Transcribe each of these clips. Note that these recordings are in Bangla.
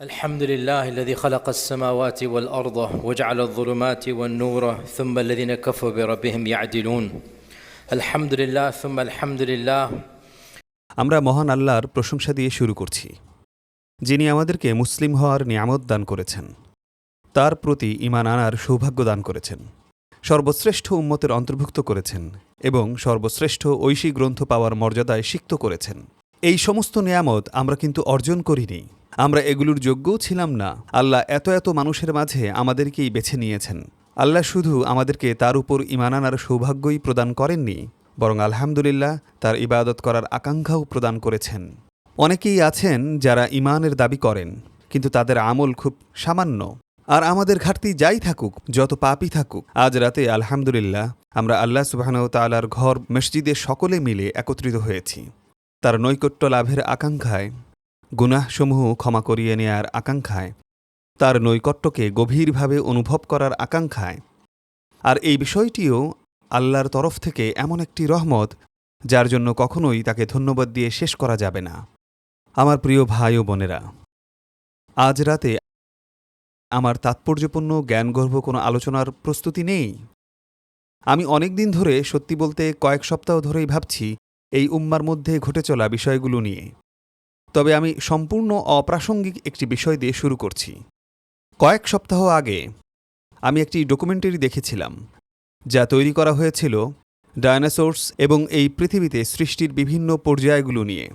الحمد لله الذي خلق السماوات والأرض وجعل الظلمات والنور ثم الذين كفروا بربهم يعدلون الحمد لله ثم الحمد لله আমরা মহান আল্লাহর প্রশংসা দিয়ে শুরু করছি, যিনি আমাদেরকে মুসলিম হওয়ার নিয়ামত দান করেছেন, তার প্রতি ঈমান আনার সৌভাগ্য দান করেছেন, সর্বশ্রেষ্ঠ উম্মতের অন্তর্ভুক্ত করেছেন এবং সর্বশ্রেষ্ঠ ঐশী গ্রন্থ পাওয়ার মর্যাদায় সিক্ত করেছেন। এই সমস্ত নিয়ামত আমরা কিন্তু অর্জন করিনি, আমরা এগুলোর যোগ্যও ছিলাম না। আল্লাহ এত এত মানুষের মাঝে আমাদেরকেই বেছে নিয়েছেন। আল্লাহ শুধু আমাদেরকে তার উপর ঈমান আনার সৌভাগ্যই প্রদান করেননি, বরং আলহামদুলিল্লাহ তার ইবাদত করার আকাঙ্ক্ষাও প্রদান করেছেন। অনেকেই আছেন যারা ঈমানের দাবি করেন, কিন্তু তাদের আমল খুব সামান্য। আর আমাদের ঘাটতি যাই থাকুক, যত পাপই থাকুক, আজ রাতে আলহামদুলিল্লাহ আমরা আল্লাহ সুবহানাহু ওয়া তাআলার ঘর মসজিদে সকলে মিলে একত্রিত হয়েছি। তার নৈকট্য লাভের আকাঙ্ক্ষায়, গুনাহসমূহ ক্ষমা করিয়ে নেয়ার আকাঙ্ক্ষায়, তার নৈকট্যকে গভীরভাবে অনুভব করার আকাঙ্ক্ষায়। আর এই বিষয়টিও আল্লাহর তরফ থেকে এমন একটি রহমত, যার জন্য কখনোই তাকে ধন্যবাদ দিয়ে শেষ করা যাবে না। আমার প্রিয় ভাই ও বোনেরা, আজ রাতে আমার তাৎপর্যপূর্ণ জ্ঞানগর্ভ কোনো আলোচনার প্রস্তুতি নেই। আমি অনেক দিন ধরে, সত্যি বলতে কয়েক সপ্তাহ ধরেই ভাবছি এই উম্মার মধ্যে ঘটে চলা বিষয়গুলো নিয়ে। তবে আমি সম্পূর্ণ অপ্রাসঙ্গিক একটি বিষয় দিয়ে শুরু করছি। কয়েক সপ্তাহ আগে আমি একটি ডকুমেন্টারি দেখেছিলাম, যা তৈরি করা হয়েছিল ডায়নোসরস এবং এই পৃথিবীতে সৃষ্টির বিভিন্ন পর্যায়গুলো নিয়ে।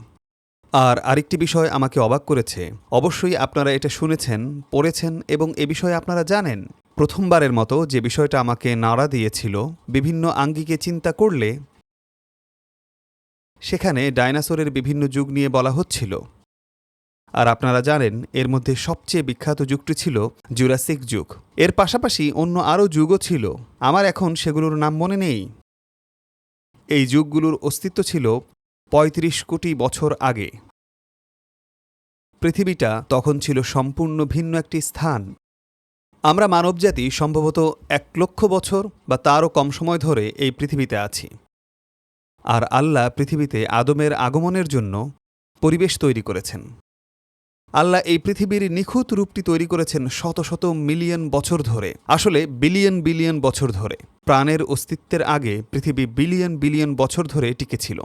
আর আরেকটি বিষয় আমাকে অবাক করেছে। অবশ্যই আপনারা এটা শুনেছেন, পড়েছেন এবং এ বিষয়ে আপনারা জানেন। প্রথমবারের মতো যে বিষয়টা আমাকে নাড়া দিয়েছিল, বিভিন্ন আঙ্গিকে চিন্তা করলে সেখানে ডায়নোসরের বিভিন্ন যুগ নিয়ে বলা হচ্ছিল। আর আপনারা জানেন, এর মধ্যে সবচেয়ে বিখ্যাত যুগটি ছিল জুরাসিক যুগ। এর পাশাপাশি অন্য আরও যুগও ছিল, আমার এখন সেগুলোর নাম মনে নেই। এই যুগগুলোর অস্তিত্ব ছিল ৩৫ কোটি বছর আগে। পৃথিবীটা তখন ছিল সম্পূর্ণ ভিন্ন একটি স্থান। আমরা মানবজাতি সম্ভবত ১,০০,০০০ বছর বা তারও কম সময় ধরে এই পৃথিবীতে আছি। আর আল্লাহ পৃথিবীতে আদমের আগমনের জন্য পরিবেশ তৈরি করেছেন। আল্লাহ এই পৃথিবীর নিখুঁত রূপটি তৈরি করেছেন শত শত মিলিয়ন বছর ধরে, আসলে বিলিয়ন বিলিয়ন বছর ধরে। প্রাণের অস্তিত্বের আগে পৃথিবী বিলিয়ন বিলিয়ন বছর ধরে টিকেছিল।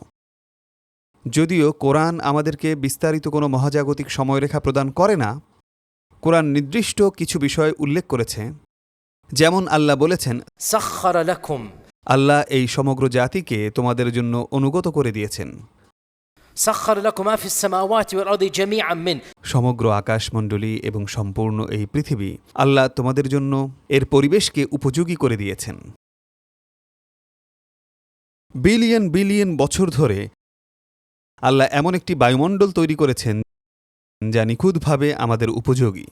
যদিও কোরআন আমাদেরকে বিস্তারিত কোনো মহাজাগতিক সময়রেখা প্রদান করে না, কোরআন নির্দিষ্ট কিছু বিষয় উল্লেখ করেছে। যেমন আল্লাহ বলেছেন, سخر لكم আল্লাহ এই সমগ্র জাতিকে তোমাদের জন্য অনুগত করে দিয়েছেন। سخر لكم ما في السماوات والأرض جميعا منه সমগ্র আকাশমণ্ডলী এবং সম্পূর্ণ এই পৃথিবী আল্লাহ তোমাদের জন্য এর পরিবেশকে উপযোগী করে দিয়েছেন। বিলিয়ন বিলিয়ন বছর ধরে আল্লাহ এমন একটি বায়ুমণ্ডল তৈরি করেছেন যা নিখুঁতভাবে আমাদের উপযোগী।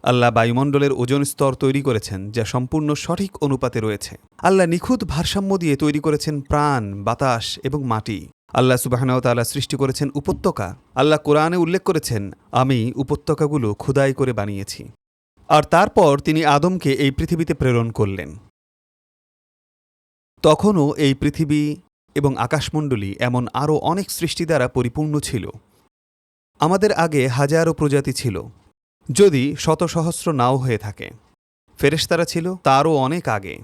আল্লাহ বায়ুমণ্ডলের ওজোন স্তর তৈরি করেছেন, যা সম্পূর্ণ সঠিক অনুপাতে রয়েছে। আল্লাহ নিখুঁত ভারসাম্য দিয়ে তৈরি করেছেন প্রাণ, বাতাস এবং মাটি। আল্লাহ সুবহানাহু ওয়া তাআলা সৃষ্টি করেছেন উপত্যকা। আল্লাহ কোরআনে উল্লেখ করেছেন, আমি উপত্যকাগুলো খোদাই করে বানিয়েছি। আর তারপর তিনি আদমকে এই পৃথিবীতে প্রেরণ করলেন। তখনও এই পৃথিবী এবং আকাশমণ্ডলী এমন আরও অনেক সৃষ্টি দ্বারা পরিপূর্ণ ছিল। আমাদের আগে হাজারো প্রজাতি ছিল, যদি শত সহস্র নাও হয়ে থাকে। ফেরেশতারা ছিল তারও অনেক আগে।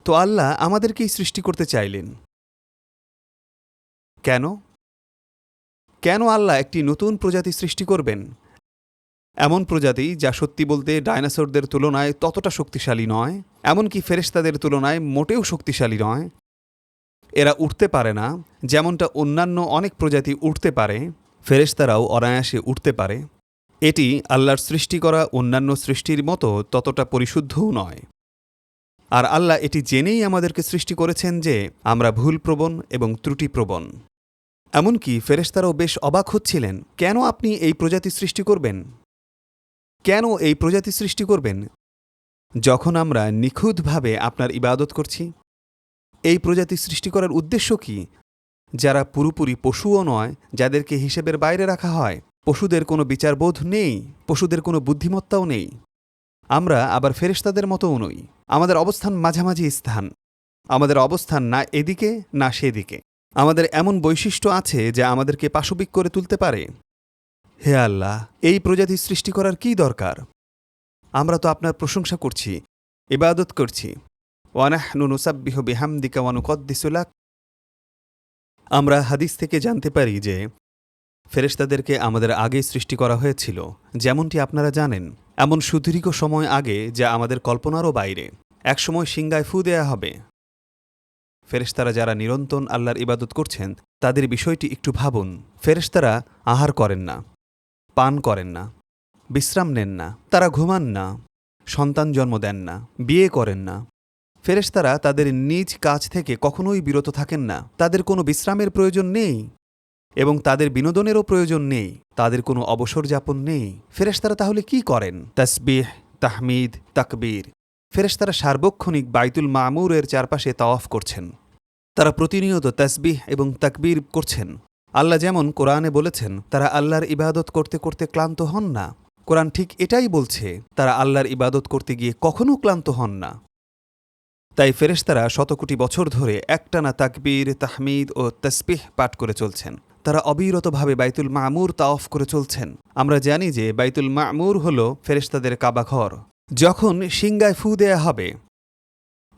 তো আল্লাহ আমাদেরকেই সৃষ্টি করতে চাইলেন কেন? কেন আল্লাহ একটি নতুন প্রজাতি সৃষ্টি করবেন? এমন প্রজাতি যা সত্যি বলতে ডায়নোসরদের তুলনায় ততটা শক্তিশালী নয়, এমনকি ফেরেশতাদের তুলনায় মোটেও শক্তিশালী নয়। এরা উঠতে পারে না, যেমনটা অন্যান্য অনেক প্রজাতি উঠতে পারে। ফেরেশতারাও অনায়াসে উঠতে পারে। এটি আল্লাহর সৃষ্টি করা অন্যান্য সৃষ্টির মতো ততটা পরিশুদ্ধও নয়। আর আল্লাহ এটি জেনেই আমাদেরকে সৃষ্টি করেছেন যে আমরা ভুলপ্রবণ এবং ত্রুটিপ্রবণ। এমনকি ফেরেশতারাও বেশ অবাক হচ্ছিলেন, কেন আপনি এই প্রজাতি সৃষ্টি করবেন? কেন এই প্রজাতি সৃষ্টি করবেন যখন আমরা নিখুঁতভাবে আপনার ইবাদত করছি? এই প্রজাতি সৃষ্টি করার উদ্দেশ্য কি? যারা পুরোপুরি পশুও নয়, যাদেরকে হিসেবের বাইরে রাখা হয়। পশুদের কোনো বিচারবোধ নেই, পশুদের কোনো বুদ্ধিমত্তাও নেই। আমরা আবার ফেরেশতাদের মতোও নই। আমাদের অবস্থান মাঝামাঝি স্থান। আমাদের অবস্থান না এদিকে না সেদিকে। আমাদের এমন বৈশিষ্ট্য আছে যা আমাদেরকে পাশবিক করে তুলতে পারে। হে আল্লাহ, এই প্রজাতি সৃষ্টি করার কী দরকার? আমরা তো আপনার প্রশংসা করছি, ইবাদত করছি। ওয়ানাহনু নুসাব্বিহু বিহামদিকা ওয়া নুকদ্দিসু লাক। আমরা হাদিস থেকে জানতে পারি যে ফেরেশতাদেরকে আমাদের আগেই সৃষ্টি করা হয়েছিল, যেমনটি আপনারা জানেন, এমন সুদীর্ঘ সময় আগে যা আমাদের কল্পনারও বাইরে। একসময় সিংগায় ফু দেয়া হবে। ফেরেশতারা যারা নিরন্তর আল্লাহর ইবাদত করছেন তাদের বিষয়টি একটু ভাবুন। ফেরেশতারা আহার করেন না, পান করেন না, বিশ্রাম নেন না, তারা ঘুমান না, সন্তান জন্ম দেন না, বিয়ে করেন না। ফেরেশতারা তাদের নিজ কাজ থেকে কখনোই বিরত থাকেন না। তাদের কোনো বিশ্রামের প্রয়োজন নেই এবং তাদের বিনোদনেরও প্রয়োজন নেই। তাদের কোনো অবসর যাপন নেই। ফেরেশতারা তাহলে কি করেন? তাসবিহ, তাহমিদ, তাকবীর। ফেরেশতারা সার্বক্ষণিক বাইতুল মামুরের চারপাশে তাওয়াফ করছেন। তারা প্রতিনিয়ত তাসবিহ এবং তাকবীর করছেন। আল্লাহ যেমন কোরআনে বলেছেন তারা আল্লাহর ইবাদত করতে করতে ক্লান্ত হন না, কোরআন ঠিক এটাই বলছে, তারা আল্লাহর ইবাদত করতে গিয়ে কখনও ক্লান্ত হন না। তাই ফেরেশতারা শতকোটি বছর ধরে একটানা তাকবীর, তাহমিদ ও তাসবিহ পাঠ করে চলছেন। তারা অবিরতভাবে বাইতুল মামুর তাওয়াফ করে চলছেন। আমরা জানি যে বাইতুল মামুর হল ফেরেশতাদের কাবাঘর। যখন সিংগায় ফু দেয়া হবে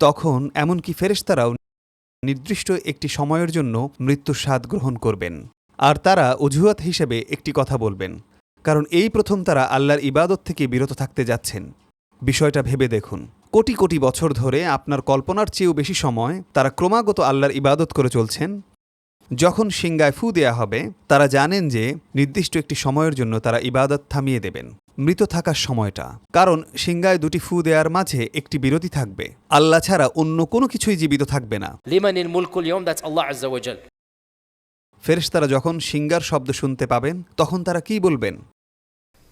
তখন এমনকি ফেরেশতারাও নির্দিষ্ট একটি সময়ের জন্য মৃত্যুর স্বাদ গ্রহণ করবেন। আর তারা অজুহাত হিসেবে একটি কথা বলবেন, কারণ এই প্রথম তারা আল্লাহর ইবাদত থেকে বিরত থাকতে যাচ্ছেন। বিষয়টা ভেবে দেখুন, কোটি কোটি বছর ধরে আপনার কল্পনার চেয়েও বেশি সময় তারা ক্রমাগত আল্লাহর ইবাদত করে চলছেন। যখন সিংগায় ফু দেয়া হবে তারা জানেন যে নির্দিষ্ট একটি সময়ের জন্য তারা ইবাদত থামিয়ে দেবেন, মৃত থাকার সময়টা। কারণ সিংগায় দুটি ফু দেওয়ার মাঝে একটি বিরতি থাকবে। আল্লাহ ছাড়া অন্য কোনো কিছুই জীবিত থাকবে না। লিমানিল মুলকুল ইয়াউম, দ্যাটস আল্লাহ আযজা ওয়া জাল। ফেরেশতারা যখন সিংগার শব্দ শুনতে পাবেন তখন তারা কি বলবেন?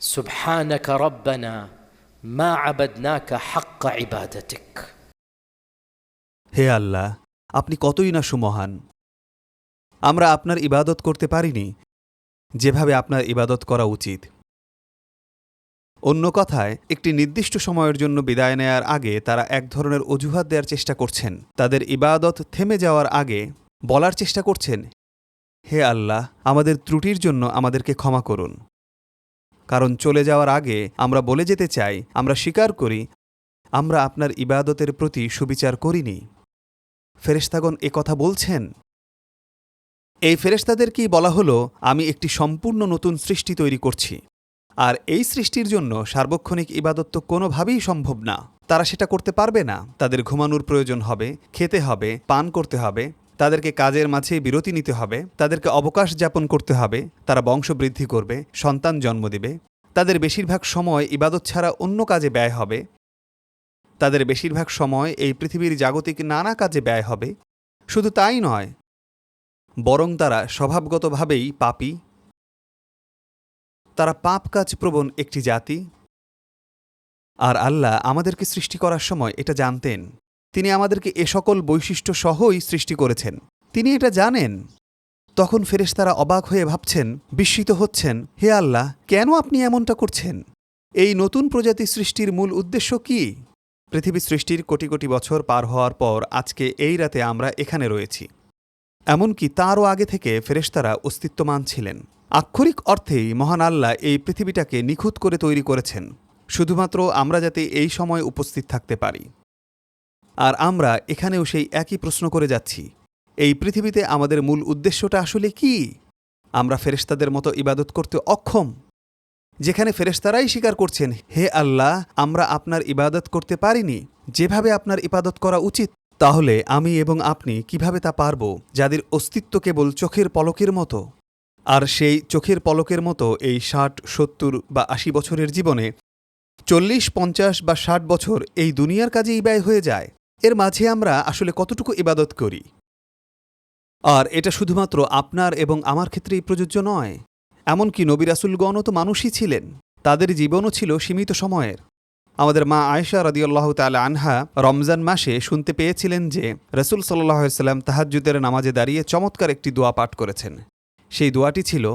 সুবহানাকা রাব্বানা মা আবাদনাকা হাক্কা ইবাদাতিক। হে আল্লাহ, আপনি কতই না সুমহান। আমরা আপনার ইবাদত করতে পারিনি যেভাবে আপনার ইবাদত করা উচিত। অন্য কথায়, একটি নির্দিষ্ট সময়ের জন্য বিদায় নেয়ার আগে তারা এক ধরনের অজুহাত দেওয়ার চেষ্টা করছেন। তাদের ইবাদত থেমে যাওয়ার আগে বলার চেষ্টা করছেন, হে আল্লাহ, আমাদের ত্রুটির জন্য আমাদেরকে ক্ষমা করুন। কারণ চলে যাওয়ার আগে আমরা বলে যেতে চাই, আমরা স্বীকার করি আমরা আপনার ইবাদতের প্রতি সুবিচার করিনি। ফেরেশতাগণ কথা বলছেন। এই ফেরেশতাদেরকেই বলা হলো, আমি একটি সম্পূর্ণ নতুন সৃষ্টি তৈরি করছি, আর এই সৃষ্টির জন্য সার্বক্ষণিক ইবাদত তো কোনোভাবেই সম্ভব না। তারা সেটা করতে পারবে না। তাদের ঘুমানোর প্রয়োজন হবে, খেতে হবে, পান করতে হবে, তাদেরকে কাজের মাঝে বিরতি নিতে হবে, তাদেরকে অবকাশ যাপন করতে হবে, তারা বংশবৃদ্ধি করবে, সন্তান জন্ম দেবে। তাদের বেশিরভাগ সময় ইবাদত ছাড়া অন্য কাজে ব্যয় হবে। তাদের বেশিরভাগ সময় এই পৃথিবীর জাগতিক নানা কাজে ব্যয় হবে। শুধু তাই নয়, বরং তারা স্বভাবগতভাবেই পাপী। তারা পাপ কাজ প্রবণ একটি জাতি। আর আল্লাহ আমাদেরকে সৃষ্টি করার সময় এটা জানতেন। তিনি আমাদেরকে এ সকল বৈশিষ্ট্য সহই সৃষ্টি করেছেন। তিনি এটা জানেন। তখন ফেরেশতারা অবাক হয়ে ভাবছেন, বিস্মিত হচ্ছেন, হে আল্লাহ, কেন আপনি এমনটা করছেন? এই নতুন প্রজাতি সৃষ্টির মূল উদ্দেশ্য কি? পৃথিবী সৃষ্টির কোটি কোটি বছর পার হওয়ার পর আজকে এই রাতে আমরা এখানে রয়েছি। এমনকি তারও আগে থেকে ফেরেশতারা অস্তিত্বমান ছিলেন। আক্ষরিক অর্থেই মহান আল্লাহ এই পৃথিবীটাকে নিখুঁত করে তৈরি করেছেন, শুধুমাত্র আমরা যাতে এই সময় উপস্থিত থাকতে পারি। আর আমরা এখানেও সেই একই প্রশ্ন করে যাচ্ছি, এই পৃথিবীতে আমাদের মূল উদ্দেশ্যটা আসলে কি? আমরা ফেরেশতাদের মতো ইবাদত করতে অক্ষম, যেখানে ফেরেশতারাই স্বীকার করছেন, হে আল্লাহ, আমরা আপনার ইবাদত করতে পারিনি যেভাবে আপনার ইবাদত করা উচিত। তাহলে আমি এবং আপনি কিভাবে তা পারব, যাদের অস্তিত্ব কেবল চোখের পলকের মতো? আর সেই চোখের পলকের মতো এই ৬০, ৭০ বা ৮০ বছরের জীবনে ৪০, ৫০ বা ৬০ বছর এই দুনিয়ার কাজেই ব্যয় হয়ে যায়। এর মাঝে আমরা আসলে কতটুকু ইবাদত করি? আর এটা শুধুমাত্র আপনার এবং আমার ক্ষেত্রেই প্রযোজ্য নয়। এমনকি নবী রাসূলগণও তো মানুষই ছিলেন। তাদের জীবনও ছিল সীমিত সময়ের। আমাদের মা আয়েশা রাদিয়াল্লাহু তাআলা আনহা রমজান মাসে শুনতে পেয়েছিলেন যে রাসূল সাল্লাল্লাহু আলাইহি ওয়াসাল্লাম তাহাজ্জুদের নামাজে দাঁড়িয়ে চমৎকার একটি দোয়া পাঠ করেছেন। সেই দোয়াটি ছিল,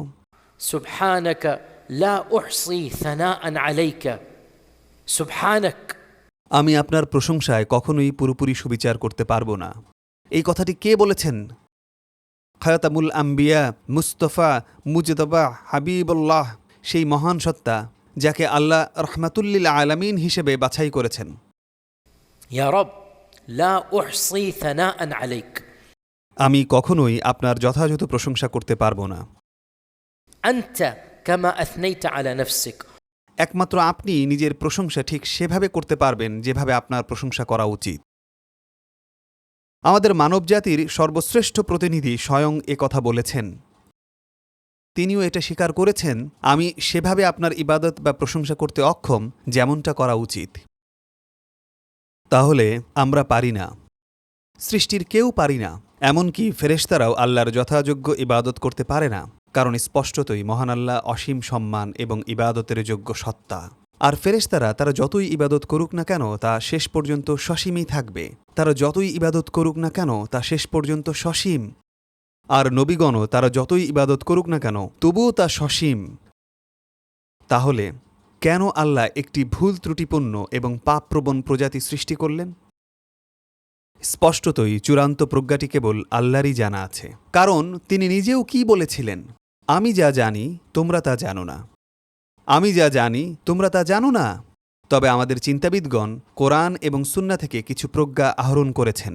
সুবহানাকা লা উহসি সানাআন আলাইকা সুবহানাক। আমি আপনার প্রশংসায় কখনোই পুরোপুরি সুবিচার করতে পারব না। এই কথাটি কে বলেছেন? খায়াতামুল আম্বিয়া, মুস্তফা, মুজতবা, হাবিবুল্লাহ, সেই মহান সত্তা যাকে আল্লাহ রহমাতুল্লিল আলামিন হিসেবে বাছাই করেছেন। يا رب لا أحصي ثناء عليك আমি কখনোই আপনার যথাযথ প্রশংসা করতে পারবো না। أنت كما أثنيت على نفسك একমাত্র আপনি নিজের প্রশংসা ঠিক সেভাবে করতে পারবেন যেভাবে আপনার প্রশংসা করা উচিত। আমাদের মানবজাতির সর্বশ্রেষ্ঠ প্রতিনিধি স্বয়ং কথা বলেছেন। তিনিও এটা স্বীকার করেছেন, আমি সেভাবে আপনার ইবাদত বা প্রশংসা করতে অক্ষম যেমনটা করা উচিত। তাহলে আমরা পারি না, সৃষ্টির কেউ পারি না, এমনকি ফেরেশতারাও আল্লাহর যথাযোগ্য ইবাদত করতে পারে না, কারণ স্পষ্টতই মহান আল্লাহ অসীম সম্মান এবং ইবাদতের যোগ্য সত্তা। আর ফেরেশতারা তারা যতই ইবাদত করুক না কেন তা শেষ পর্যন্ত সসীমই থাকবে। তারা যতই ইবাদত করুক না কেন তা শেষ পর্যন্ত সসীম। আর নবীগণও তারা যতই ইবাদত করুক না কেন তবুও তা সসীম। তাহলে কেন আল্লাহ একটি ভুল ত্রুটিপূর্ণ এবং পাপপ্রবণ প্রজাতি সৃষ্টি করলেন? স্পষ্টতই চূড়ান্ত প্রজ্ঞাটি কেবল আল্লাহরই জানা আছে, কারণ তিনি নিজেও কি বলেছিলেন, আমি যা জানি তোমরা তা জানো না, আমি যা জানি তোমরা তা জানো না। তবে আমাদের চিন্তাবিদগণ কোরআন এবং সুন্নাহ থেকে কিছু প্রজ্ঞা আহরণ করেছেন,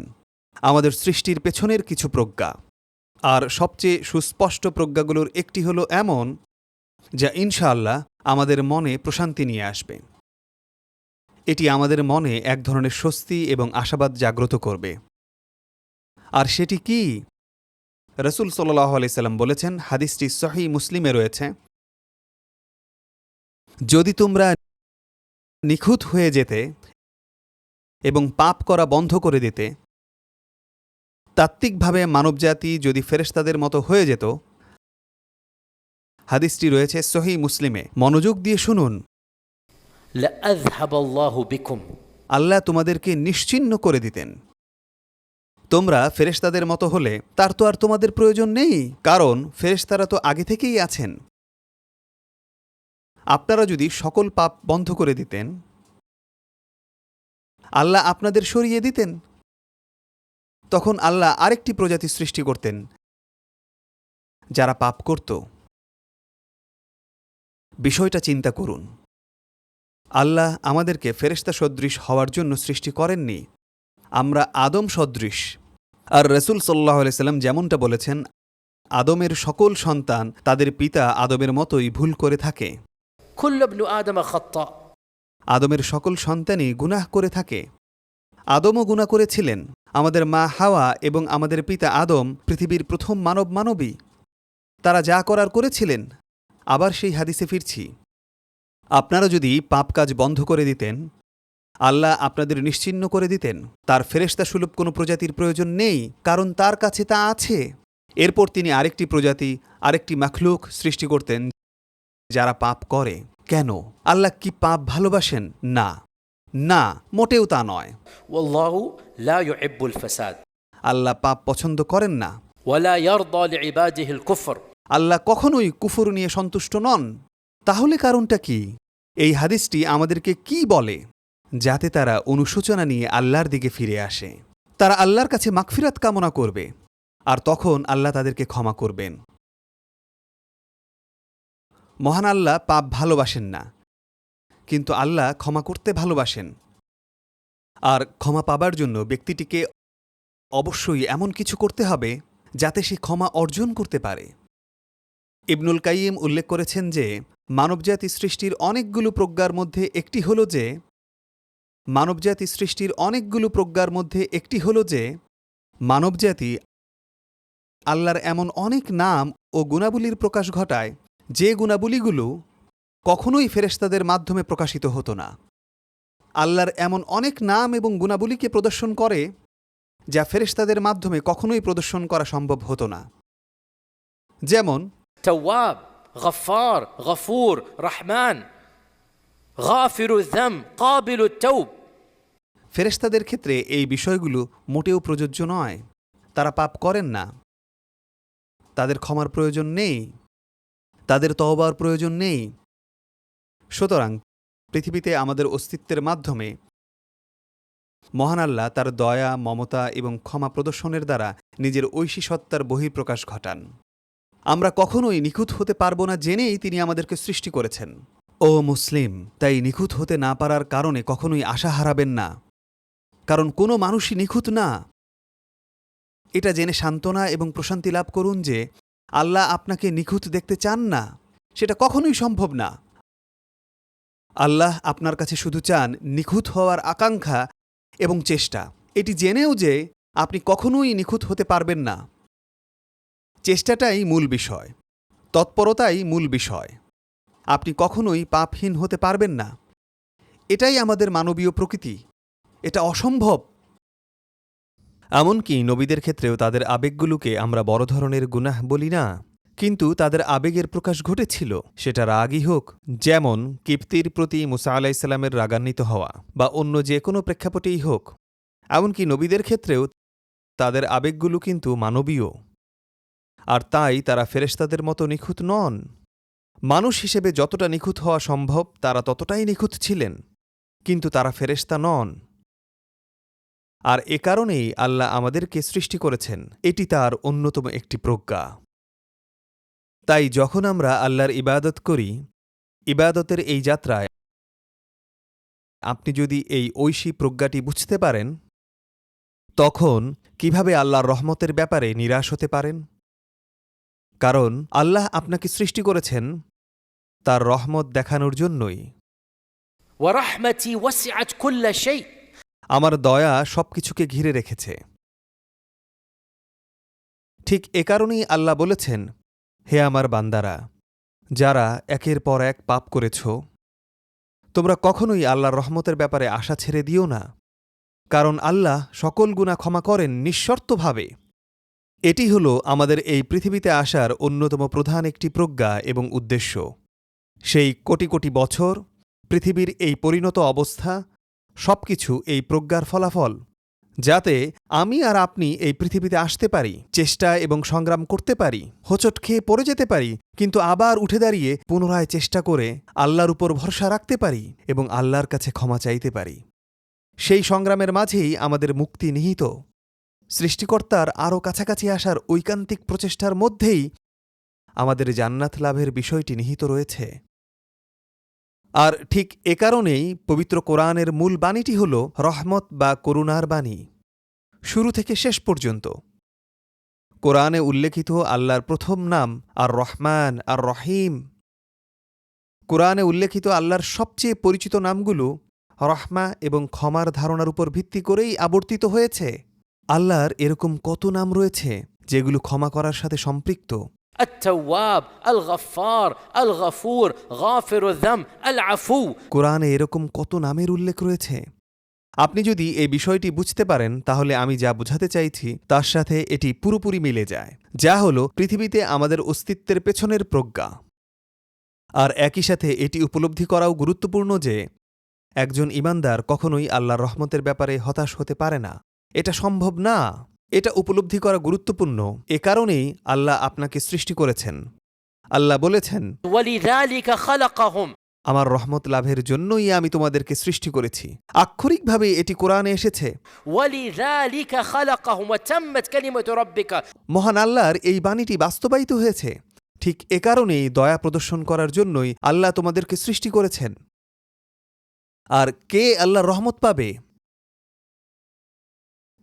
আমাদের সৃষ্টির পেছনের কিছু প্রজ্ঞা। আর সবচেয়ে সুস্পষ্ট প্রজ্ঞাগুলোর একটি হলো এমন যা ইনশাআল্লাহ আমাদের মনে প্রশান্তি নিয়ে আসবে। এটি আমাদের মনে এক ধরনের স্বস্তি এবং আশাবাদ জাগ্রত করবে। আর সেটি কি? রাসূল সাল্লাল্লাহু আলাইহি সাল্লাম বলেছেন, হাদিসটি সহিহ মুসলিমে রয়েছে, যদি তোমরা নিখুঁত হয়ে যেতে এবং পাপ করা বন্ধ করে দিতে, তাত্ত্বিকভাবে মানবজাতি যদি ফেরেশতাদের মতো হয়ে যেত। হাদিসটি রয়েছে সহিহ মুসলিমে, মনোযোগ দিয়ে শুনুন। لأذهب الله بكم আল্লাহ তোমাদেরকে নিশ্চিহ্ন করে দিতেন। তোমরা ফেরেশতাদের মতো হলে তার তো আর তোমাদের প্রয়োজন নেই, কারণ ফেরেশতারা তো আগে থেকেই আছেন। আপনারা যদি সকল পাপ বন্ধ করে দিতেন, আল্লাহ আপনাদের সরিয়ে দিতেন। তখন আল্লাহ আরেকটি প্রজাতি সৃষ্টি করতেন যারা পাপ করত। বিষয়টা চিন্তা করুন, আল্লাহ আমাদেরকে ফেরেশতা সদৃশ হওয়ার জন্য সৃষ্টি করেননি, আমরা আদম সদৃশ। আর রাসূল সাল্লাল্লাহু আলাইহি সাল্লাম যেমনটা বলেছেন, আদমের সকল সন্তান তাদের পিতা আদমের মতোই ভুল করে থাকে। كل ابن آدم خطاء আদমের সকল সন্তানই গুনাহ করে থাকে। আদমও গুনাহ করেছিলেন। আমাদের মা হাওয়া এবং আমাদের পিতা আদম পৃথিবীর প্রথম মানবী। তারা যা করার করেছিলেন। আবার সেই হাদিসে ফিরছি, আপনারা যদি পাপ কাজ বন্ধ করে দিতেন, আল্লাহ আপনাদের নিশ্চিহ্ন করে দিতেন। তার ফেরেশতা সুলভ কোনো প্রজাতির প্রয়োজন নেই, কারণ তার কাছে তা আছে। এরপর তিনি আরেকটি প্রজাতি, আরেকটি মাখলুক সৃষ্টি করতেন যারা পাপ করে। কেন? আল্লাহ কি পাপ ভালোবাসেন? না, না, মোটেও তা নয়। والله لا يحب الفساد আল্লাহ পাপ পছন্দ করেন না। ولا يرضى لعباده الكفر আল্লাহ কখনোই কুফর নিয়ে সন্তুষ্ট নন। তাহলে কারণটা কি? এই হাদিসটি আমাদেরকে কি বলে? যাতে তারা অনুশোচনা নিয়ে আল্লাহর দিকে ফিরে আসে। তারা আল্লাহর কাছে মাগফিরাত কামনা করবে, আর তখন আল্লাহ তাদেরকে ক্ষমা করবেন। মহান আল্লাহ পাপ ভালোবাসেন না, কিন্তু আল্লাহ ক্ষমা করতে ভালোবাসেন। আর ক্ষমা পাবার জন্য ব্যক্তিটিকে অবশ্যই এমন কিছু করতে হবে যাতে সে ক্ষমা অর্জন করতে পারে। ইবনুল কাইয়িম উল্লেখ করেছেন যে মানবজাতি সৃষ্টির অনেকগুলো প্রজ্ঞার মধ্যে একটি হল যে মানবজাতি আল্লাহর এমন অনেক নাম ও গুণাবলীর প্রকাশ ঘটায় যে গুণাবলীগুলো কখনোই ফেরেশতাদের মাধ্যমে প্রকাশিত হতো না। আল্লাহর এমন অনেক নাম এবং গুণাবলীকে প্রদর্শন করে যা ফেরেশতাদের মাধ্যমে কখনোই প্রদর্শন করা সম্ভব হতো না। যেমন تواب غفار غفور رحمن غافر الذنب قابل التوب ফেরেশতাদের ক্ষেত্রে এই বিষয়গুলো মোটেও প্রযোজ্য নয়। তারা পাপ করেন না, তাদের ক্ষমার প্রয়োজন নেই, তাদের তওবার প্রয়োজন নেই। সুতরাং পৃথিবীতে আমাদের অস্তিত্বের মাধ্যমে মহান আল্লাহ তার দয়া, মমতা এবং ক্ষমা প্রদর্শনের দ্বারা নিজের ঐশী সত্তার বহিঃপ্রকাশ ঘটান। আমরা কখনোই নিখুঁত হতে পারবো না জেনেই তিনি আমাদেরকে সৃষ্টি করেছেন। ও মুসলিম, তাই নিখুঁত হতে না পারার কারণে কখনোই আশা হারাবেন না, কারণ কোনো মানুষই নিখুঁত না। এটা জেনে সান্ত্বনা এবং প্রশান্তি লাভ করুন যে আল্লাহ আপনাকে নিখুঁত দেখতে চান না, সেটা কখনোই সম্ভব না। আল্লাহ আপনার কাছে শুধু চান নিখুঁত হওয়ার আকাঙ্ক্ষা এবং চেষ্টা। এটি জেনেও যে আপনি কখনোই নিখুঁত হতে পারবেন না। চেষ্টাটাই মূল বিষয়, তৎপরতাই মূল বিষয়। আপনি কখনোই পাপহীন হতে পারবেন না। এটাই আমাদের মানবীয় প্রকৃতি, এটা অসম্ভব। এমনকি নবীদের ক্ষেত্রেও তাদের আবেগগুলোকে আমরা বড় ধরনের গুনাহ বলি না, কিন্তু তাদের আবেগের প্রকাশ ঘটেছিল, সেটা রাগই হোক, যেমন কিপ্তির প্রতি মুসা আলাইসাল্লামের রাগান্বিত হওয়া, বা অন্য যে কোনো প্রেক্ষাপটেই হোক। এমনকি নবীদের ক্ষেত্রেও তাদের আবেগগুলো কিন্তু মানবীয়, আর তাই তারা ফেরেশতাদের মতো নিখুঁত নন। মানুষ হিসেবে যতটা নিখুঁত হওয়া সম্ভব তারা ততটাই নিখুঁত ছিলেন, কিন্তু তারা ফেরেশতা নন। আর এ কারণেই আল্লাহ আমাদেরকে সৃষ্টি করেছেন, এটি তার অন্যতম একটি প্রজ্ঞা। তাই যখন আমরা আল্লাহর ইবাদত করি, ইবাদতের এই যাত্রায় আপনি যদি এই ঐশী প্রজ্ঞাটি বুঝতে পারেন, তখন কিভাবে আল্লাহর রহমতের ব্যাপারে নিরাশ হতে পারেন? কারণ আল্লাহ আপনাকে সৃষ্টি করেছেন তার রহমত দেখানোর জন্যই। ورحمتي وسعت كل شيء আমার দয়া সবকিছুকে ঘিরে রেখেছে। ঠিক এ কারণেই আল্লাহ বলেছেন, হে আমার বান্দারা, যারা একের পর এক পাপ করেছ, তোমরা কখনোই আল্লাহর রহমতের ব্যাপারে আশা ছেড়ে দিও না, কারণ আল্লাহ সকল গুনাহ ক্ষমা করেন নিঃশর্তভাবে। এটি হল আমাদের এই পৃথিবীতে আসার অন্যতম প্রধান একটি প্রজ্ঞা এবং উদ্দেশ্য। সেই কোটি কোটি বছর পৃথিবীর এই পরিণত অবস্থা সবকিছু এই প্রজ্ঞার ফলাফল, যাতে আমি আর আপনি এই পৃথিবীতে আসতে পারি, চেষ্টা এবং সংগ্রাম করতে পারি, হোঁচট খেয়ে পড়ে যেতে পারি, কিন্তু আবার উঠে দাঁড়িয়ে পুনরায় চেষ্টা করে আল্লাহর উপর ভরসা রাখতে পারি এবং আল্লাহর কাছে ক্ষমা চাইতে পারি। সেই সংগ্রামের মাঝেই আমাদের মুক্তি নিহিত। সৃষ্টিকর্তার আরও কাছাকাছি আসার ঐকান্তিক প্রচেষ্টার মধ্যেই আমাদের জান্নাত লাভের বিষয়টি নিহিত রয়েছে। আর ঠিক এ কারণেই পবিত্র কোরআনের মূল বাণীটি হল রহমত বা করুণার বাণী, শুরু থেকে শেষ পর্যন্ত। কোরআনে উল্লেখিত আল্লাহর প্রথম নাম আর রহমান আর রহিম। কোরআনে উল্লেখিত আল্লাহর সবচেয়ে পরিচিত নামগুলো রহমা এবং ক্ষমার ধারণার উপর ভিত্তি করেই আবর্তিত হয়েছে। আল্লাহর এরকম কত নাম রয়েছে যেগুলো ক্ষমা করার সাথে সম্পৃক্ত। التواب الغفار الغفور غافر الذنب العفو কোরআনে এরকম কত নামের উল্লেখ রয়েছে। আপনি যদি এই বিষয়টি বুঝতে পারেন, তাহলে আমি যা বোঝাতে চাইছি তার সাথে এটি পুরোপুরি মিলে যায়, যা হল পৃথিবীতে আমাদের অস্তিত্বের পেছনের প্রজ্ঞা। আর একই সাথে এটি উপলব্ধি করাও গুরুত্বপূর্ণ যে একজন ঈমানদার কখনোই আল্লাহর রহমতের ব্যাপারে হতাশ হতে পারে না। এটা সম্ভব না। এটা উপলব্ধি করা গুরুত্বপূর্ণ। এ কারণেই আল্লাহ আপনাকে সৃষ্টি করেছেন। আল্লাহ বলেছেন, ولذلك خلقهم আমার রহমত লাভের জন্যই আমি তোমাদেরকে সৃষ্টি করেছি। আক্ষরিকভাবে এটি কোরআনে এসেছে। ولذلك خلقهم وتمت كلمة ربك মহান আল্লাহর এই বাণীটি বাস্তবায়িত হয়েছে। ঠিক এ কারণেই দয়া প্রদর্শন করার জন্যই আল্লাহ তোমাদেরকে সৃষ্টি করেছেন। আর কে আল্লাহর রহমত পাবে?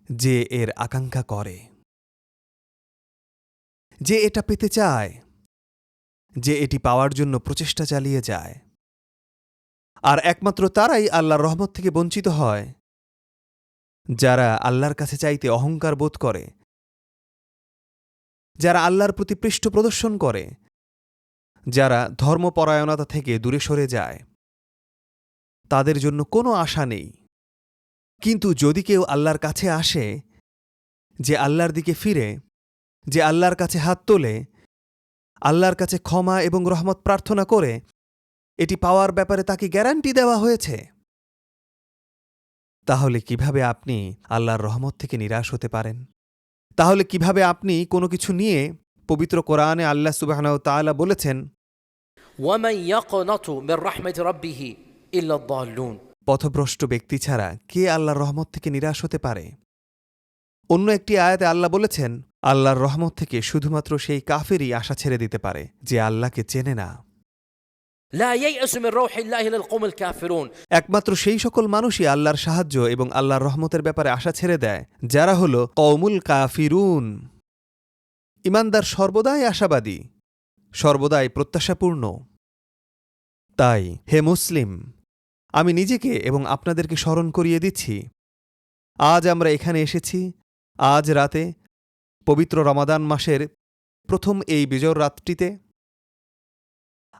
যে এর আকাঙ্ক্ষা করে, যে এটা পেতে চায়, যে এটি পাওয়ার জন্য প্রচেষ্টা চালিয়ে যায়। আর একমাত্র তারাই আল্লাহর রহমত থেকে বঞ্চিত হয়, যারা আল্লাহর কাছে চাইতে অহংকার বোধ করে, যারা আল্লাহর প্রতি পৃষ্ঠ প্রদর্শন করে, যারা ধর্মপরায়ণতা থেকে দূরে সরে যায়। তাদের জন্য কোনো আশা নেই। কিন্তু যদি কেউ আল্লাহর কাছে আসে, যে আল্লাহর দিকে ফিরে, যে আল্লাহর কাছে হাত তোলে, আল্লাহর কাছে ক্ষমা এবং রহমত প্রার্থনা করে, এটি পাওয়ার ব্যাপারে তাকে গ্যারান্টি দেওয়া হয়েছে। তাহলে কিভাবে আপনি আল্লাহর রহমত থেকে নিরাশ হতে পারেন? তাহলে কিভাবে আপনি কোনো কিছু নিয়ে, পবিত্র কোরআনে আল্লাহ সুবহানাহু ওয়া তাআলা বলেছেন, ومن يقنط من رحمة ربه إلا الضالون পথভ্রষ্ট ব্যক্তি ছাড়া কে আল্লাহর রহমত থেকে নিরাশ হতে পারে? অন্য একটি আয়াতে আল্লাহ বলেছেন, আল্লাহর রহমত থেকে শুধুমাত্র সেই কাফেরই আশা ছেড়ে দিতে পারে যে আল্লাহকে চেনে না। لا ييأس من روح الله إلا القوم الكافرون. একমাত্র সেই সকল মানুষই আল্লাহর সাহায্য এবং আল্লাহর রহমতের ব্যাপারে আশা ছেড়ে দেয় যারা হল কওমুল কাফিরুন। ঈমানদার সর্বদাই আশাবাদী, সর্বদাই প্রত্যাশাপূর্ণ। তাই হে মুসলিম, আমি নিজেকে এবং আপনাদেরকে স্মরণ করিয়ে দিচ্ছি, আজ আমরা এখানে এসেছি, আজ রাতে পবিত্র রমাদান মাসের প্রথম এই বেজর রাতটিতে।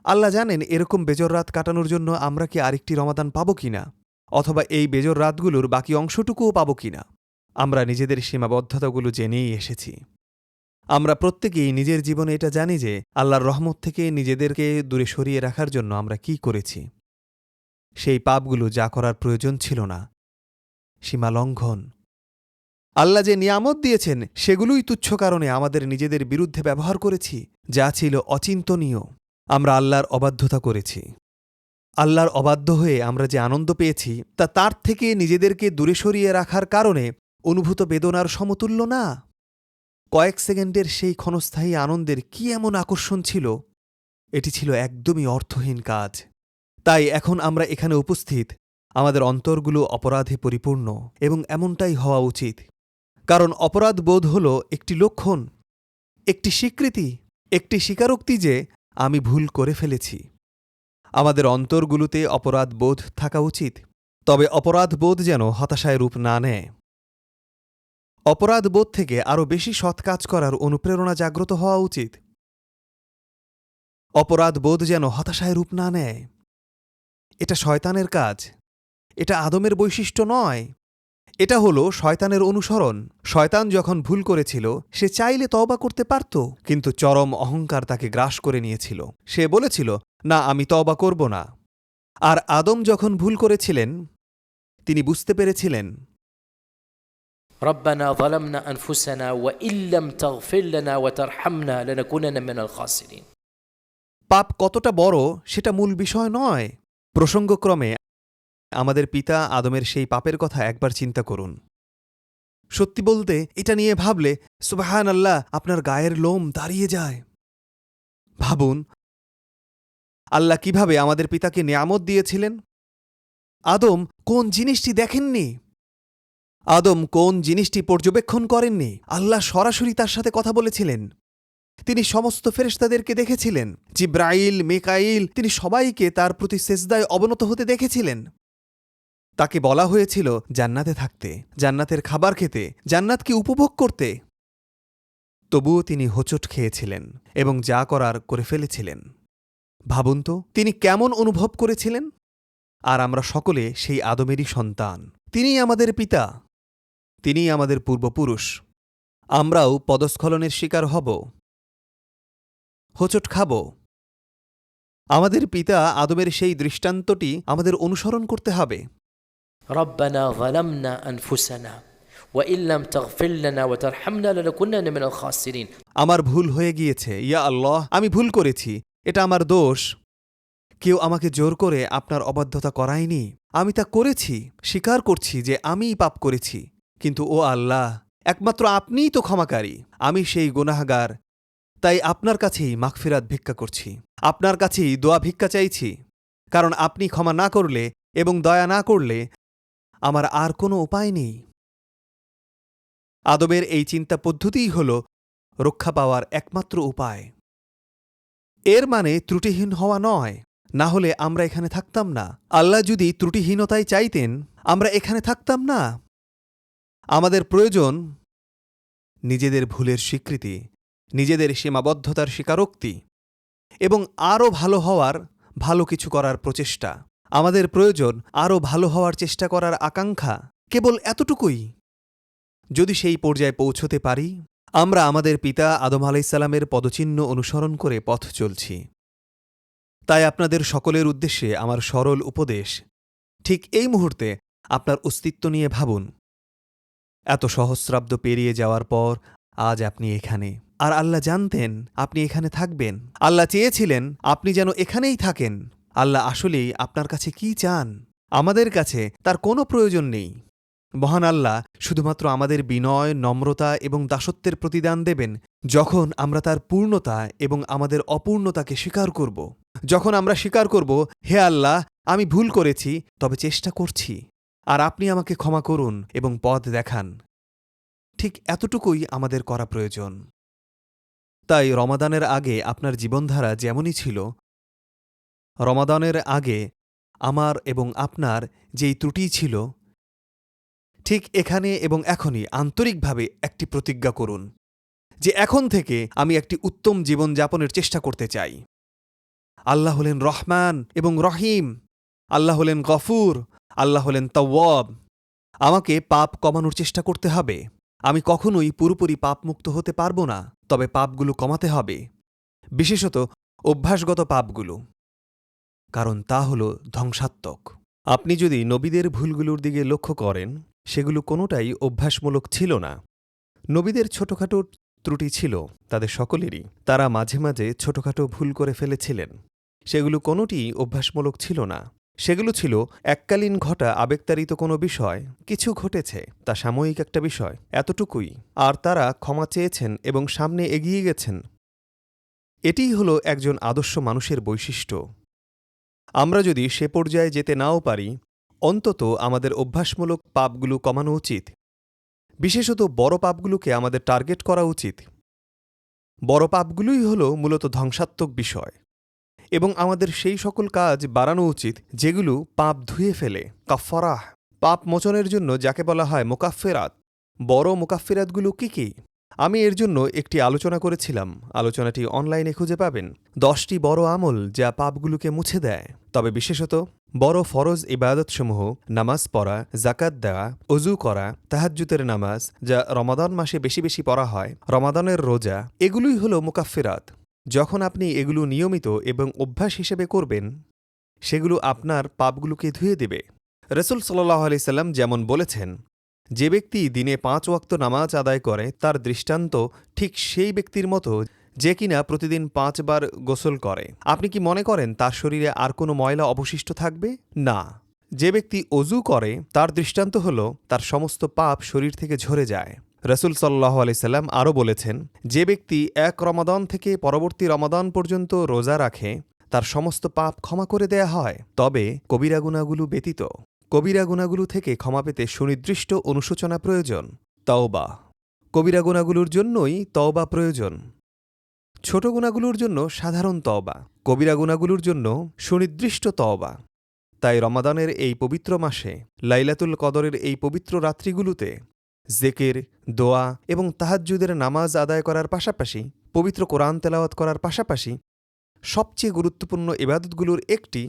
আল্লাহ জানেন এরকম বেজর রাত কাটানোর জন্য আমরা কি আরেকটি রমাদান পাব কিনা, অথবা এই বেজর রাতগুলোর বাকি অংশটুকুও পাব কিনা। আমরা নিজেদের সীমাবদ্ধতাগুলো জেনেই এসেছি। আমরা প্রত্যেকেই নিজের জীবনে এটা জানি যে আল্লাহর রহমত থেকে নিজেদেরকে দূরে সরিয়ে রাখার জন্য আমরা কি করেছি। সেই পাপগুলো যা করার প্রয়োজন ছিল না, সীমা লঙ্ঘন। আল্লাহ যে নিয়ামত দিয়েছেন সেগুলোই তুচ্ছ কারণে আমাদের নিজেদের বিরুদ্ধে ব্যবহার করেছি, যা ছিল অচিন্তনীয়। আমরা আল্লাহর অবাধ্যতা করেছি। আল্লাহর অবাধ্য হয়ে আমরা যে আনন্দ পেয়েছি তা তার থেকে নিজেদেরকে দূরে সরিয়ে রাখার কারণে অনুভূত বেদনার সমতুল্য না। কয়েক সেকেন্ডের সেই ক্ষণস্থায়ী আনন্দের কি এমন আকর্ষণ ছিল, এটি ছিল একদমই অর্থহীন কাজ। তাই এখন আমরা এখানে উপস্থিত, আমাদের অন্তরগুলো অপরাধে পরিপূর্ণ এবং এমনটাই হওয়া উচিত। কারণ অপরাধ বোধ হল একটি লক্ষণ, একটি স্বীকৃতি, একটি স্বীকারোক্তি যে আমি ভুল করে ফেলেছি। আমাদের অন্তরগুলোতে অপরাধ বোধ থাকা উচিত, তবে অপরাধ বোধ যেন হতাশায় রূপ না নেয়। অপরাধ বোধ থেকে আরও বেশি সৎ কাজ করার অনুপ্রেরণা জাগ্রত হওয়া উচিত। অপরাধ বোধ যেন হতাশায় রূপ না নেয়। এটা শয়তানের কাজ, এটা আদমের বৈশিষ্ট্য নয়। এটা হলো শয়তানের অনুসরণ। শয়তান যখন ভুল করেছিল সে চাইলে তওবা করতে পারত, কিন্তু চরম অহংকার তাকে গ্রাস করে নিয়েছিল। সে বলেছিল, না, আমি তওবা করব না। আর আদম যখন ভুল করেছিলেন তিনি বুঝতে পেরেছিলেন, ربنا ظلمنا أنفسنا وإن لم تغفر لنا وترحمنا لنكونن من الخاسرين. পাপ কতটা বড় সেটা মূল বিষয় নয়। প্রসঙ্গক্রমে আমাদের পিতা আদমের সেই পাপের কথা একবার চিন্তা করুন। সত্যি বলতে এটা নিয়ে ভাবলে সুবহানাল্লাহ, আপনার গায়ের লোম দাঁড়িয়ে যায়। ভাবুন, আল্লাহ কিভাবে আমাদের পিতাকে নিয়ামত দিয়েছিলেন। আদম কোন জিনিসটি দেখেননি? আদম কোন জিনিসটি পর্যবেক্ষণ করেননি? আল্লাহ সরাসরি তার সাথে কথা বলেছিলেন। তিনি সমস্ত ফেরেশতাদেরকে দেখেছিলেন। জিব্রাইল, মিকাইল, তিনি সবাইকে তার প্রতি সেজদায় অবনত হতে দেখেছিলেন। তাকে বলা হয়েছিল জান্নাতে থাকতে, জান্নাতের খাবার খেতে, জান্নাতকে উপভোগ করতে। তবুও তিনি হোঁচট খেয়েছিলেন এবং যা করার করে ফেলেছিলেন। ভাবুন তো তিনি কেমন অনুভব করেছিলেন। আর আমরা সকলে সেই আদমেরই সন্তান। তিনিই আমাদের পিতা, তিনিই আমাদের পূর্বপুরুষ। আমরাও পদস্খলনের শিকার হব, হোঁচট খাব। আমাদের পিতা আদমের সেই দৃষ্টান্তটি আমাদের অনুসরণ করতে হবে। ربنا ظلمنا أنفسنا وإن لم تغفر لنا وترحمنا لنكونن من الخاسرين. আমার ভুল হয়ে গিয়েছে, ইয়া আল্লাহ, আমি ভুল করেছি, এটা আমার দোষ। কেউ আমাকে জোর করে আপনার অবাধ্যতা করায়নি। আমি তা করেছি, স্বীকার করছি যে আমিই পাপ করেছি। কিন্তু ও আল্লাহ, একমাত্র আপনিই তো ক্ষমাকারী। আমি সেই গুনাহগার, তাই আপনার কাছেই মাগফিরাত ভিক্ষা করছি, আপনার কাছেই দোয়া ভিক্ষা চাইছি। কারণ আপনি ক্ষমা না করলে এবং দয়া না করলে আমার আর কোনো উপায় নেই। আদমের এই চিন্তা পদ্ধতিই হল রক্ষা পাওয়ার একমাত্র উপায়। এর মানে ত্রুটিহীন হওয়া নয়, না হলে আমরা এখানে থাকতাম না। আল্লাহ যদি ত্রুটিহীনতায় চাইতেন আমরা এখানে থাকতাম না। আমাদের প্রয়োজন নিজেদের ভুলের স্বীকৃতি, নিজেদের সীমাবদ্ধতার স্বীকারোক্তি এবং আরও ভালো হওয়ার, ভালো কিছু করার প্রচেষ্টা। আমাদের প্রয়োজন আরও ভালো হওয়ার চেষ্টা করার আকাঙ্ক্ষা, কেবল এতটুকুই। যদি সেই পর্যায়ে পৌঁছতে পারি, আমরা আমাদের পিতা আদম আলাইসাল্লামের পদচিহ্ন অনুসরণ করে পথ চলছি। তাই আপনাদের সকলের উদ্দেশ্যে আমার সরল উপদেশ, ঠিক এই মুহূর্তে আপনার অস্তিত্ব নিয়ে ভাবুন। এত সহস্রাব্দ পেরিয়ে যাওয়ার পর আজ আপনি এখানে, আর আল্লাহ জানতেন আপনি এখানে থাকবেন। আল্লাহ চেয়েছিলেন আপনি যেন এখানেই থাকেন। আল্লাহ আসলেই আপনার কাছে কি চান? আমাদের কাছে তার কোনো প্রয়োজন নেই। মহান আল্লাহ শুধুমাত্র আমাদের বিনয়, নম্রতা এবং দাসত্বের প্রতিদান দেবেন যখন আমরা তার পূর্ণতা এবং আমাদের অপূর্ণতাকে স্বীকার করব। যখন আমরা স্বীকার করব, হে আল্লাহ, আমি ভুল করেছি, তবে চেষ্টা করছি, আর আপনি আমাকে ক্ষমা করুন এবং পথ দেখান। ঠিক এতটুকুই আমাদের করা প্রয়োজন। তাই রমাদানের আগে আপনার জীবনধারা যেমনই ছিল, রমাদানের আগে আমার এবং আপনার যেই ত্রুটি ছিল, ঠিক এখানে এবং এখনই আন্তরিকভাবে একটি প্রতিজ্ঞা করুন যে এখন থেকে আমি একটি উত্তম জীবনযাপনের চেষ্টা করতে চাই। আল্লাহ হলেন রহমান এবং রহিম, আল্লাহ হলেন গফুর, আল্লাহ হলেন তাওয়াব। আমাকে পাপ কমানোর চেষ্টা করতে হবে। আমি কখনোই পুরোপুরি পাপমুক্ত হতে পারব না, তবে পাপগুলো কমাতে হবে, বিশেষত অভ্যাসগত পাপগুলো, কারণ তা হল ধ্বংসাত্মক। আপনি যদি নবীদের ভুলগুলোর দিকে লক্ষ্য করেন, সেগুলো কোনোটাই অভ্যাসমূলক ছিল না। নবীদের ছোটখাটো ত্রুটি ছিল তাদের সকলেরই। তারা মাঝে মাঝে ছোটখাটো ভুল করে ফেলেছিলেন। সেগুলো কোনোটিই অভ্যাসমূলক ছিল না। সেগুলো ছিল এককালীন ঘটা আবেগতাড়িত কোনো বিষয়, কিছু ঘটেছে, তা সাময়িক একটা বিষয়, এতটুকুই। আর তারা ক্ষমা চেয়েছেন এবং সামনে এগিয়ে গেছেন। এটিই হল একজন আদর্শ মানুষের বৈশিষ্ট্য। আমরা যদি সে পর্যায়ে যেতে নাও পারি, অন্তত আমাদের অভ্যাসমূলক পাপগুলো কমানো উচিত। বিশেষত বড় পাপগুলোকে আমাদের টার্গেট করা উচিত। বড় পাপগুলোই হল মূলত ধ্বংসাত্মক বিষয়, এবং আমাদের সেই সকল কাজ বাড়ানো উচিত যেগুলো পাপ ধুয়ে ফেলে, কাফফারাহ। পাপ মোচনের জন্য যাকে বলা হয় মুকাফফিরাত। বড় মুকাফফিরাতগুলো কি কি? আমি এর জন্য একটি আলোচনা করেছিলাম। আলোচনাটি অনলাইনে খুঁজে পাবেন। 10টি বড় আমল যা পাপগুলোকে মুছে দেয়। তবে বিশেষত বড় ফরজ ইবাদতসমূহ, নামাজ পড়া, জাকাত দেওয়া, অজু করা, তাহাজ্জুদের নামাজ, যা রমাদান মাসে বেশি বেশি পড়া হয়, রমাদানের রোজা, এগুলোই হল মুকাফফিরাত। যখন আপনি এগুলো নিয়মিত এবং অভ্যাস হিসেবে করবেন, সেগুলো আপনার পাপগুলোকে ধুয়ে দেবে। রসুল সাল্লাল্লাহু আলাইহি সাল্লাম যেমন বলেছেন, যে ব্যক্তি দিনে 5 ওয়াক্ত নামাজ আদায় করে তার দৃষ্টান্ত ঠিক সেই ব্যক্তির মতো যে কিনা প্রতিদিন 5 বার গোসল করে। আপনি কি মনে করেন তার শরীরে আর কোনো ময়লা অবশিষ্ট থাকবে? না। যে ব্যক্তি অজু করে তার দৃষ্টান্ত হল তার সমস্ত পাপ শরীর থেকে ঝরে যায়। রসুল সাল্লাল্লাহু আলাইহি সাল্লাম আরও বলেছেন, যে ব্যক্তি এক রমাদান থেকে পরবর্তী রমাদান পর্যন্ত রোজা রাখে তার সমস্ত পাপ ক্ষমা করে দেয়া হয়, তবে কবিরা গুনাহগুলো ব্যতীত। কবিরা গুনাহগুলো থেকে ক্ষমা পেতে সুনির্দিষ্ট অনুশোচনা প্রয়োজন, তওবা। কবিরা গুনাহগুলোর জন্যই তওবা প্রয়োজন। ছোট গুনাহগুলোর জন্য সাধারণ তওবা, কবিরা গুনাহগুলোর জন্য সুনির্দিষ্ট তওবা। তাই রমাদানের এই পবিত্র মাসে, লাইলাতুল কদরের এই পবিত্র রাত্রিগুলোতে জিকির, দোয়া এবং তাহাজ্জুদের নামাজ আদায় করার পাশাপাশি, পবিত্র কোরআন তেলাওয়াত করার পাশাপাশি সবচেয়ে গুরুত্বপূর্ণ ইবাদতগুলোর একটি,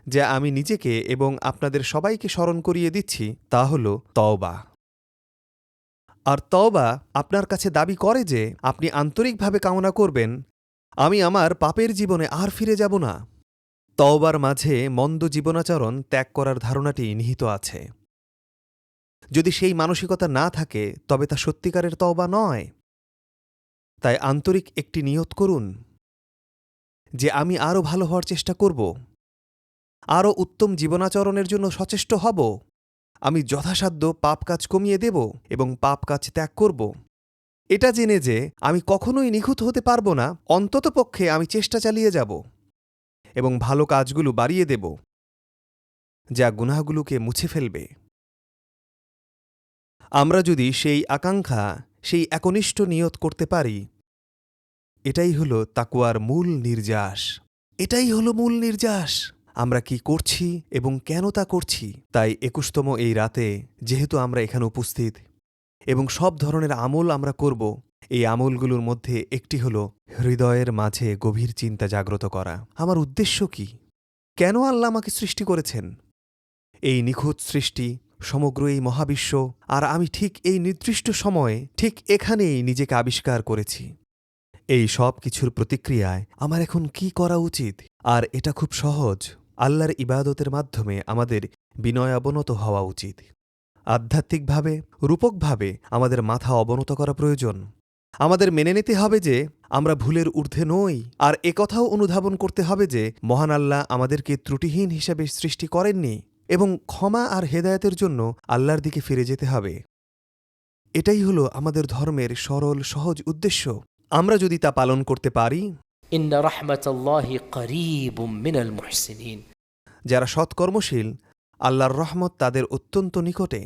যা আমি নিজেকে এবং আপনাদের সবাইকে স্মরণ করিয়ে দিচ্ছি, তা হল তওবা। আর তওবা আপনার কাছে দাবি করে যে আপনি আন্তরিকভাবে কামনা করবেন, আমি আমার পাপের জীবনে আর ফিরে যাব না। তওবার মাঝে মন্দ জীবনাচরণ ত্যাগ করার ধারণাটি নিহিত আছে। যদি সেই মানসিকতা না থাকে, তবে তা সত্যিকারের তওবা নয়। তাই আন্তরিক একটি নিয়ত করুন যে আমি আরও ভালো হওয়ার চেষ্টা করব, আরও উত্তম জীবনাচরণের জন্য সচেষ্ট হব। আমি যথাসাধ্য পাপ কাজ কমিয়ে দেব এবং পাপ কাজ ত্যাগ করব। এটা জেনে যে আমি কখনোই নিখুঁত হতে পারব না, অন্ততপক্ষে আমি চেষ্টা চালিয়ে যাব এবং ভালো কাজগুলো বাড়িয়ে দেব, যা গুনাহগুলোকে মুছে ফেলবে। আমরা যদি সেই আকাঙ্ক্ষা, সেই একনিষ্ঠ নিয়ত করতে পারি, এটাই হল তাকওয়ার মূল নির্যাস। এটাই হল মূল নির্যাস। আমরা কি করছি এবং কেন তা করছি। তাই 21তম এই রাতে যেহেতু আমরা এখানে উপস্থিত এবং সব ধরনের আমল আমরা করব, এই আমলগুলোর মধ্যে একটি হল হৃদয়ের মাঝে গভীর চিন্তা জাগ্রত করা। আমার উদ্দেশ্য কি? কেন আল্লাহ আমাকে সৃষ্টি করেছেন? এই নিখুঁত সৃষ্টি, সমগ্র এই মহাবিশ্ব, আর আমি ঠিক এই নির্দিষ্ট সময়ে ঠিক এখানেই নিজেকে আবিষ্কার করেছি। এই সব কিছুর প্রতিক্রিয়ায় আমার এখন কি করা উচিত? আর এটা খুব সহজ। আল্লাহর ইবাদতের মাধ্যমে আমাদের বিনয় অবনত হওয়া উচিত। আধ্যাত্মিকভাবে, রূপকভাবে আমাদের মাথা অবনত করা প্রয়োজন। আমাদের মেনে নিতে হবে যে আমরা ভুলের ঊর্ধ্বে নই, আর একথাও অনুধাবন করতে হবে যে মহান আল্লাহ আমাদেরকে ত্রুটিহীন হিসেবে সৃষ্টি করেননি। এবং ক্ষমা আর হেদায়েতের জন্য আল্লাহর দিকে ফিরে যেতে হবে। এটাই হলো আমাদের ধর্মের সরল সহজ উদ্দেশ্য। আমরা যদি তা পালন করতে পারি, إن رحمة الله قريب من المحسنين যারা সৎকর্মশীল, আল্লাহর রহমত তাদের অত্যন্ত নিকটে।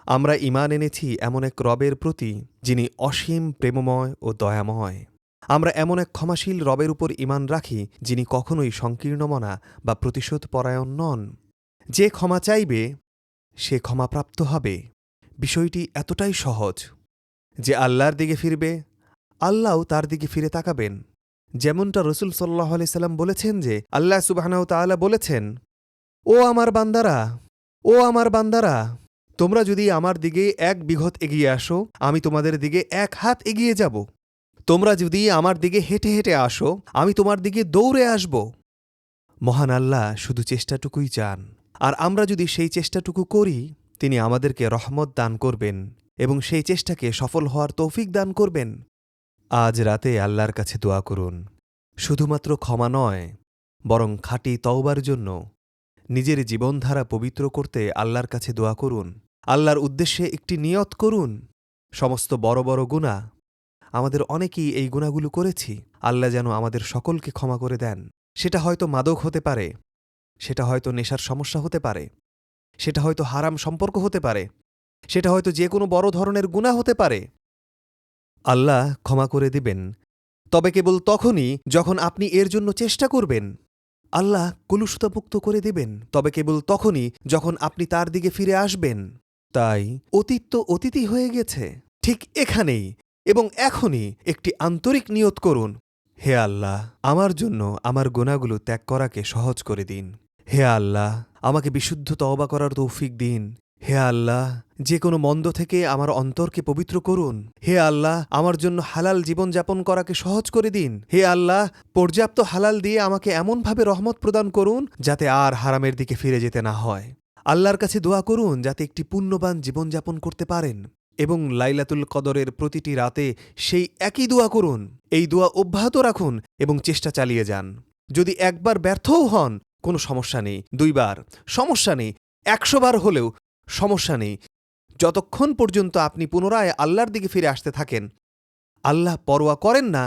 আমরা ঈমান এনেছি এমন এক রবের প্রতি যিনি অসীম প্রেমময় ও দয়াময়। আমরা এমন এক ক্ষমাশীল রবের উপর ঈমান রাখি যিনি কখনোই সংকীর্ণমনা বা প্রতিশোধ পরায়ণ নন। যে ক্ষমা চাইবে সে ক্ষমাপ্রাপ্ত হবে। বিষয়টি এতটাই সহজ যে আল্লাহর দিকে ফিরবে, আল্লাহও তার দিকে ফিরে তাকাবেন। যেমনটা রসুল সাল্লাল্লাহু আলাইহি সাল্লাম বলেছেন যে আল্লাহ সুবহানাহু ওয়া তাআলা বলেছেন, ও আমার বান্দারা, ও আমার বান্দারা, তোমরা যদি আমার দিকে 1 বিঘত এগিয়ে আসো, আমি তোমাদের দিকে 1 হাত এগিয়ে যাব। তোমরা যদি আমার দিকে হেঁটে হেঁটে আসো, আমি তোমার দিকে দৌড়ে আসব। মহান আল্লাহ শুধু চেষ্টাটুকুই চান, আর আমরা যদি সেই চেষ্টাটুকু করি, তিনি আমাদেরকে রহমত দান করবেন এবং সেই চেষ্টাকে সফল হওয়ার তৌফিক দান করবেন। আজ রাতে আল্লাহর কাছে দোয়া করুন, শুধুমাত্র ক্ষমা নয়, বরং খাঁটি তওবার জন্য নিজের জীবনধারা পবিত্র করতে আল্লাহর কাছে দোয়া করুন। আল্লাহর উদ্দেশ্যে একটি নিয়ত করুন। সমস্ত বড় বড় গুনাহ, আমাদের অনেকেই এই গুনাহগুলো করেছি, আল্লাহ যেন আমাদের সকলকে ক্ষমা করে দেন। সেটা হয়তো মাদক হতে পারে, সেটা হয়তো নেশার সমস্যা হতে পারে, সেটা হয়তো হারাম সম্পর্ক হতে পারে, সেটা হয়তো যে কোনো বড় ধরনের গুনাহ হতে পারে। আল্লাহ ক্ষমা করে দিবেন, তবে কেবল তখনই যখন আপনি এর জন্য চেষ্টা করবেন। আল্লাহ কলুষতামুক্ত করে দিবেন, তবে কেবল তখনই যখন আপনি তার দিকে ফিরে আসবেন। তাই অতীত তো অতীতই হয়ে গেছে, ঠিক এখানেই এবং এখনই একটি আন্তরিক নিয়ত করুন, হে আল্লাহ, আমার জন্য আমার গুনাহগুলো ত্যাগ করাকে সহজ করে দিন। হে আল্লাহ, আমাকে বিশুদ্ধ তওবা করার তৌফিক দিন। হে আল্লাহ, যে কোনো মন্দ থেকে আমার অন্তরকে পবিত্র করুন। হে আল্লাহ, আমার জন্য হালাল জীবনযাপন করাকে সহজ করে দিন। হে আল্লাহ, পর্যাপ্ত হালাল দিয়ে আমাকে এমনভাবে রহমত প্রদান করুন যাতে আর হারামের দিকে ফিরে যেতে না হয়। আল্লাহর কাছে দোয়া করুন যাতে একটি পুণ্যবান জীবনযাপন করতে পারেন, এবং লাইলাতুল কদরের প্রতিটি রাতে সেই একই দোয়া করুন। এই দোয়া অব্যাহত রাখুন এবং চেষ্টা চালিয়ে যান। যদি 1 বার ব্যর্থও হন, কোনো সমস্যা নেই, 2 বার সমস্যা নেই, 100 বার হলেও সমস্যা নেই, যতক্ষণ পর্যন্ত আপনি পুনরায় আল্লাহর দিকে ফিরে আসতে থাকেন। আল্লাহ পরোয়া করেন না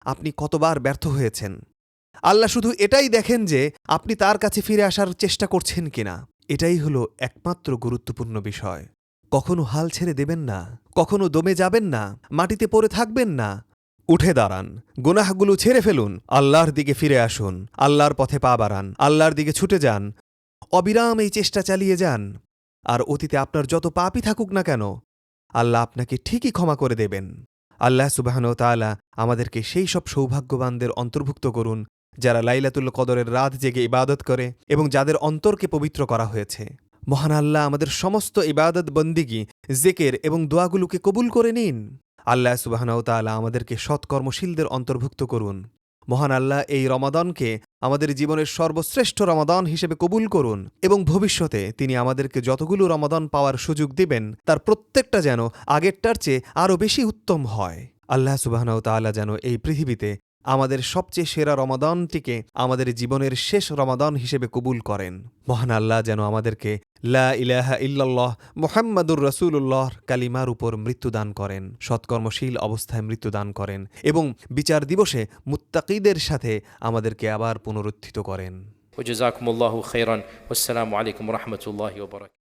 আপনি কতবার ব্যর্থ হয়েছেন। আল্লাহ শুধু এটাই দেখেন যে আপনি তার কাছে ফিরে আসার চেষ্টা করছেন কিনা। এটাই হলো একমাত্র গুরুত্বপূর্ণ বিষয়। কখনো হাল ছেড়ে দেবেন না, কখনো দমে যাবেন না, মাটিতে পড়ে থাকবেন না। উঠে দাঁড়ান, গুনাহগুলো ছেড়ে ফেলুন, আল্লাহর দিকে ফিরে আসুন, আল্লাহর পথে পা বাড়ান, আল্লাহর দিকে ছুটে যান, অবিরাম এই চেষ্টা চালিয়ে যান। আর অতীতে আপনার যত পাপই থাকুক না কেন, আল্লাহ আপনাকে ঠিকই ক্ষমা করে দেবেন। আল্লাহ সুবহানাহু ওয়া তাআলা আমাদেরকে সেই সব সৌভাগ্যবানদের অন্তর্ভুক্ত করুন যারা লাইলাতুল কদরের রাত জেগে ইবাদত করে এবং যাদের অন্তরকে পবিত্র করা হয়েছে। মহান আল্লাহ আমাদের সমস্ত ইবাদত বন্দিগি, জিকির এবং দোয়াগুলোকে কবুল করে নিন। আল্লাহ সুবহানাহু ওয়া তাআলা আমাদেরকে সৎকর্মশীলদের অন্তর্ভুক্ত করুন। মহান আল্লাহ এই রমাদানকে আমাদের জীবনের সর্বশ্রেষ্ঠ রমাদান হিসেবে কবুল করুন এবং ভবিষ্যতে তিনি আমাদেরকে যতগুলো রমাদান পাওয়ার সুযোগ দিবেন তার প্রত্যেকটা যেন আগেরটার চেয়ে আরও বেশি উত্তম হয়। আল্লাহ সুবহানাহু ওয়া তাআলা যেন এই পৃথিবীতে আমাদের সবচেয়ে সেরা রমাদানটিকে আমাদের জীবনের শেষ রমাদান হিসেবে কবুল করেন। মহান আল্লাহ যেন আমাদেরকে লা ইলাহা ইল্লাল্লাহ মুহাম্মাদুর রাসূলুল্লাহর কালিমার উপর মৃত্যুদান করেন, সৎকর্মশীল অবস্থায় মৃত্যুদান করেন এবং বিচার দিবসে মুত্তাকিদের সাথে আমাদেরকে আবার পুনরুত্থিত করেন। وجزاكم الله خيرا والسلام عليكم ورحمة الله وبركاته.